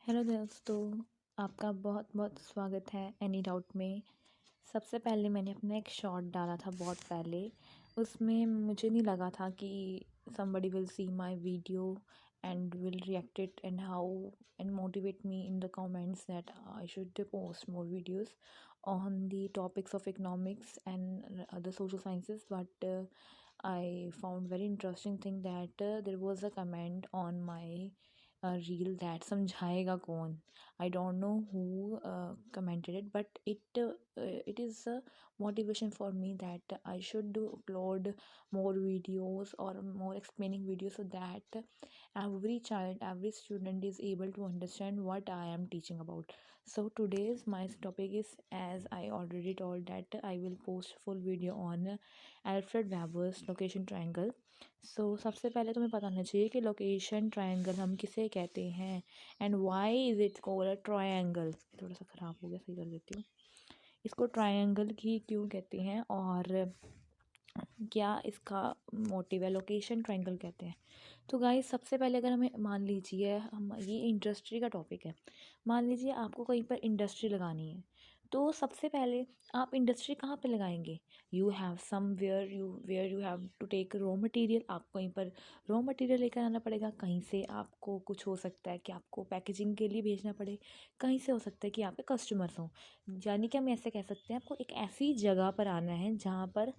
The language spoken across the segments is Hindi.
हेलो दोस्तों, आपका बहुत बहुत स्वागत है एनी डाउट में। सबसे पहले मैंने अपना एक शॉर्ट डाला था बहुत पहले। उसमें मुझे नहीं लगा था कि somebody will see my video and will react it and how and motivate me in the comments that I should post more videos on the topics of economics and other social sciences. But I found very interesting thing that there was a comment on my reel that समझाएगा कौन. I don't know who commented it, but it is a motivation for me that I should upload more videos or more explaining videos so that every child, every student is able to understand what I am teaching about. So today's my topic is, as I already told, that I will post full video on Alfred Weber's location triangle. सबसे पहले तुम्हें पता होना चाहिए कि लोकेशन ट्रायंगल हम किसे कहते हैं and why is it called a triangle. थोड़ा सा ख़राब हो गया, सही कर देती हूँ. इसको ट्रायंगल ही क्यों कहते हैं और क्या इसका मोटिव है, लोकेशन ट्रायंगल कहते हैं. तो गाइस, सबसे पहले अगर हमें मान लीजिए, हम ये इंडस्ट्री का टॉपिक है. मान लीजिए आपको कहीं पर इंडस्ट्री लगानी है, तो सबसे पहले आप इंडस्ट्री कहाँ पे लगाएंगे. You have somewhere you have to take raw material. आपको कहीं पर रॉ मटेरियल लेकर आना पड़ेगा. कहीं से आपको कुछ हो सकता है कि आपको पैकेजिंग के लिए भेजना पड़े. कहीं से हो सकता है कि आपके कस्टमर्स हों. यानी कि हम ऐसे कह सकते हैं, आपको एक ऐसी जगह पर आना है जहाँ पर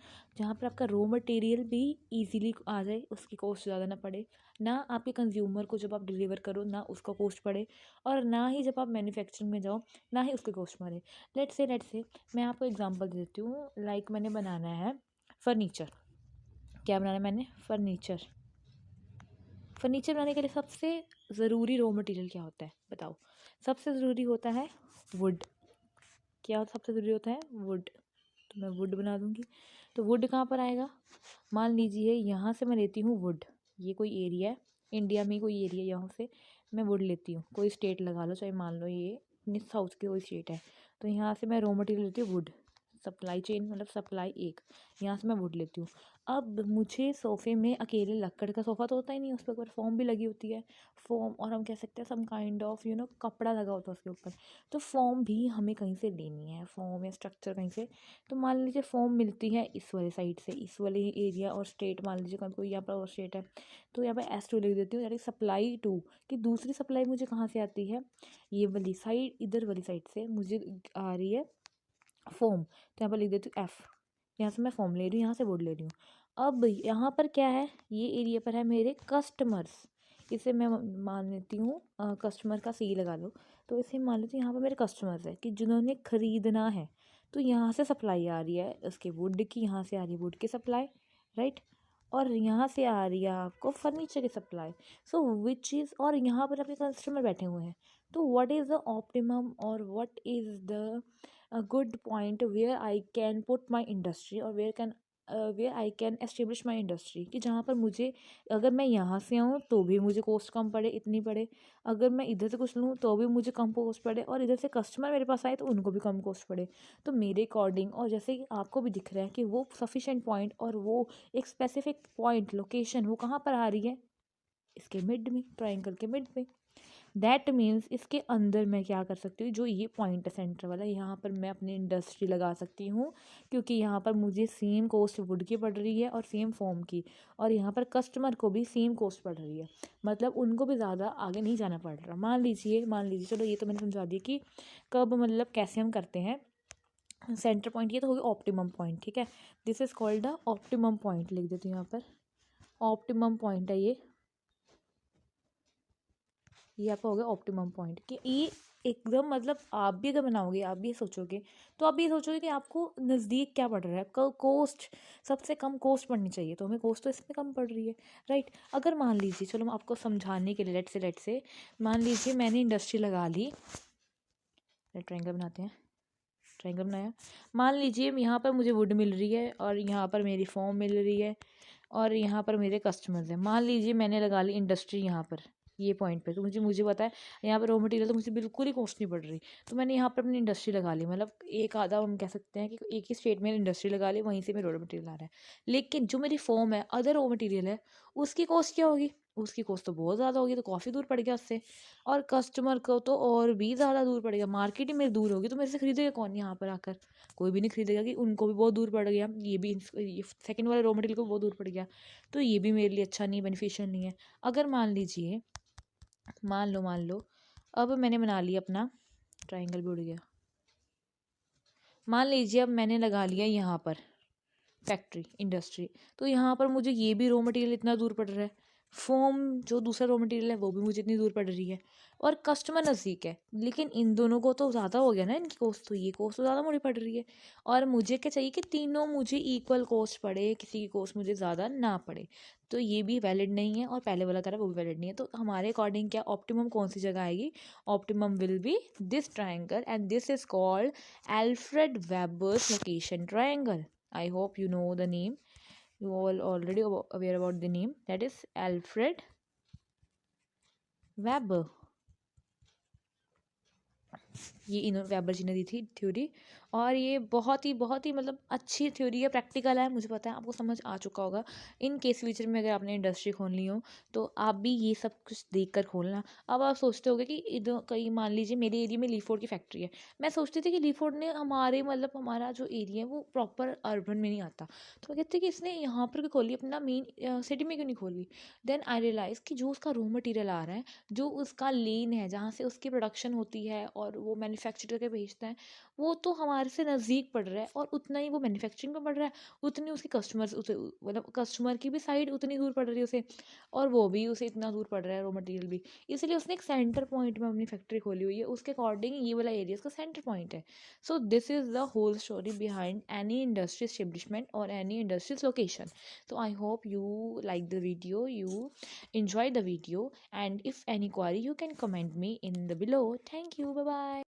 आपका रॉ मटेरियल भी ईजीली आ जाए, उसकी कॉस्ट ज़्यादा ना पड़े, ना आपके कंज्यूमर को जब आप डिलीवर करो ना उसका कॉस्ट पड़े, और ना ही जब आप मैन्युफैक्चरिंग में जाओ ना ही उसकी कॉस्ट पड़े. लेट्स से मैं आपको एग्जांपल देती हूँ. लाइक मैंने बनाना है फर्नीचर. क्या बनाना है मैंने? फर्नीचर बनाने के लिए सबसे ज़रूरी रॉ मटेरियल क्या होता है, बताओ. सबसे ज़रूरी होता है वुड. क्या सबसे ज़रूरी होता है? वुड. तो मैं वुड बना दूँगी. तो वुड कहाँ पर आएगा? मान लीजिए यहाँ से मैं लेती हूँ वुड. ये कोई एरिया है, इंडिया में कोई एरिया, यहाँ से मैं वुड लेती हूँ. कोई स्टेट लगा लो, चाहे मान लो ये अपनी साउथ की कोई स्टेट है. तो यहाँ से मैं रॉ मटेरियल लेती हूँ वुड. सप्लाई चेन मतलब सप्लाई एक, यहाँ से मैं वुड लेती हूँ. अब मुझे सोफ़े में अकेले लक्कड़ का सोफ़ा तो होता ही नहीं, उस पर ऊपर फोम भी लगी होती है. फोम, और हम कह सकते हैं सम काइंड ऑफ कपड़ा लगा होता है उसके ऊपर. तो फोम भी हमें कहीं से लेनी है, फोम या स्ट्रक्चर कहीं से. तो मान लीजिए फॉर्म मिलती है इस वाले साइड से, इस वाले एरिया और स्टेट. मान लीजिए कोई यहाँ पर और स्टेट है, तो यहाँ पर S2 लिख देती हूँ, यानी सप्लाई 2. कि दूसरी सप्लाई मुझे कहाँ से आती है? ये वाली साइड, इधर वाली साइड से मुझे आ रही है फॉर्म. तो यहाँ पर लिख देती हूँ F. यहाँ से मैं फॉर्म ले रही हूँ, यहाँ से वुड ले रही हूँ. अब यहाँ पर क्या है? ये एरिया पर है मेरे कस्टमर्स. इसे मैं मान लेती हूँ कस्टमर का C लगा लो. तो इसे मान लेती हूँ यहाँ पर मेरे कस्टमर्स है कि जिन्होंने ख़रीदना है. तो यहाँ से सप्लाई आ रही है उसके वुड की, यहाँ से आ रही है वुड की सप्लाई, राइट. और यहाँ से आ रही है आपको फर्नीचर की सप्लाई. सो विच इज़, और यहाँ पर आपके कस्टमर बैठे हुए हैं. तो व्हाट इज़ द ऑप्टिमम और what is the good point where I can put my industry, और where I can establish my industry. कि जहाँ पर मुझे, अगर मैं यहाँ से आऊँ तो भी मुझे कॉस्ट कम पड़े, इतनी पड़े. अगर मैं इधर से कुछ लूँ तो भी मुझे कम कॉस्ट पड़े, और इधर से कस्टमर मेरे पास आए तो उनको भी कम कॉस्ट पड़े. तो मेरे अकॉर्डिंग, और जैसे कि आपको भी दिख रहा है कि वो सफिशेंट पॉइंट और वो एक स्पेसिफिक पॉइंट लोकेशन वो कहाँ पर आ रही है? इसके मिड में, ट्रायंगल के मिड में. दैट मीन्स इसके अंदर मैं क्या कर सकती हूँ, जो ये पॉइंट है सेंटर वाला, यहाँ पर मैं अपनी इंडस्ट्री लगा सकती हूँ. क्योंकि यहाँ पर मुझे सेम कॉस्ट वुड की पड़ रही है और सेम फॉर्म की, और यहाँ पर कस्टमर को भी सेम कॉस्ट पड़ रही है. मतलब उनको भी ज़्यादा आगे नहीं जाना पड़ रहा. मान लीजिए चलो, ये तो मैंने समझा दिया कि कब, मतलब कैसे हम करते हैं. सेंटर पॉइंट ये तो होगी ऑप्टिमम पॉइंट, ठीक है. This is called the optimum point. लिख देती हूँ यहाँ पर, ऑप्टिमम पॉइंट है ये आपका हो गया ऑप्टिमम पॉइंट. कि ये एकदम, मतलब आप भी अगर बनाओगे, आप भी ये सोचोगे, तो आप भी ये सोचोगे कि आपको नज़दीक क्या पड़ रहा है. कॉस्ट, सबसे कम कॉस्ट पड़नी चाहिए, तो हमें कॉस्ट तो इसमें कम पड़ रही है, राइट. अगर मान लीजिए, चलो मैं आपको समझाने के लिए लेट से मान लीजिए मैंने इंडस्ट्री लगा ली. ट्रायंगल बनाते हैं. ट्रायंगल बनाया. मान लीजिए यहाँ पर मुझे वुड मिल रही है, और यहाँ पर मेरी फॉर्म मिल रही है, और यहाँ पर मेरे कस्टमर्स हैं. मान लीजिए मैंने लगा ली इंडस्ट्री यहाँ पर, ये पॉइंट पे. तो मुझे पता है यहाँ पर रॉ मटेरियल तो मुझे बिल्कुल ही कॉस्ट नहीं पड़ रही. तो मैंने यहाँ पर अपनी इंडस्ट्री लगा ली. मतलब एक आधा हम कह सकते हैं कि एक ही स्टेट में इंडस्ट्री लगा ली, वहीं से मेरा रॉ मटेरियल आ रहा है. लेकिन जो मेरी फॉर्म है, अदर रॉ मटेरियल है, उसकी कॉस्ट क्या होगी? उसकी कॉस्ट तो बहुत ज़्यादा होगी, तो काफ़ी दूर पड़ गया उससे। और कस्टमर को तो और भी ज़्यादा दूर पड़ेगा, मार्केट ही मेरी दूर होगी, तो मेरे से खरीदेगा कौन यहाँ पर आकर? कोई भी नहीं खरीदेगा, कि उनको भी बहुत दूर पड़ गया, ये सेकंड वाले रॉ मटेरियल को बहुत दूर पड़ गया, तो ये भी मेरे लिए अच्छा नहीं, बेनिफिशियल नहीं है। अगर मान लो अब मैंने बना लिया अपना, ट्राइंगल भी उड़ गया। मान लीजिए अब मैंने लगा लिया यहाँ पर फैक्ट्री, इंडस्ट्री, तो यहाँ पर मुझे ये भी रॉ मटेरियल इतना दूर पड़ रहा है, फोम जो दूसरा रॉ मटेरियल है वो भी मुझे इतनी दूर पड़ रही है, और कस्टमर नज़दीक है, लेकिन इन दोनों को तो ज़्यादा हो गया ना इनकी कॉस्ट, तो ये कॉस्ट तो ज़्यादा मुझे पड़ रही है। और मुझे क्या चाहिए कि तीनों मुझे इक्वल कॉस्ट पड़े, किसी की कॉस्ट मुझे ज़्यादा ना पड़े, तो ये भी वैलिड नहीं है, और पहले वाला करा वो भी वैलिड नहीं है। तो हमारे अकॉर्डिंग क्या ऑप्टिमम कौन सी जगह आएगी? Optimum will be this triangle, and this is called Alfred Weber's location triangle. I hope you know the name. You all already aware about the name. That is Alfred Weber. ये इन वेबर जी ने दी थी थ्योरी, और ये बहुत ही मतलब अच्छी थ्योरी है, प्रैक्टिकल है, मुझे पता है आपको समझ आ चुका होगा। इन केस फ्यूचर में अगर आपने इंडस्ट्री खोलनी हो तो आप भी ये सब कुछ देख कर खोलना। अब आप सोचते होगे कि इधर कहीं, मान लीजिए मेरे एरिया में लीफोर्ड की फैक्ट्री है, मैं सोचती थी कि लीफोर्ड ने हमारे मतलब हमारा जो एरिया है वो प्रॉपर अर्बन में नहीं आता, तो मैं कहती कि इसने यहाँ पर क्यों खोली, अपना मेन सिटी में क्यों नहीं खोली। देन आई रियलाइज़ कि जो उसका रॉ मटेरियल आ रहा है, जो उसका लेन है जहाँ से उसकी प्रोडक्शन होती है और वो मैन्युफैक्चर करके भेजता है, वो तो हमारे से नज़दीक पड़ रहा है, और उतना ही वो मैन्युफैक्चरिंग में पड़ रहा है, उतनी उसकी कस्टमर्स उसे मतलब कस्टमर की भी साइड उतनी दूर पड़ रही है उसे, और वो भी उसे इतना दूर पड़ रहा है रॉ मटेरियल भी, इसलिए उसने एक सेंटर पॉइंट में अपनी फैक्ट्री खोली हुई है, उसके अकॉर्डिंग ये वाला एरिया उसका सेंटर पॉइंट है। So this is the whole story behind any industry establishment और any industry's location. So I hope you like the video, you enjoy the video, and if any query you can comment me in the below. Thank you, bye bye.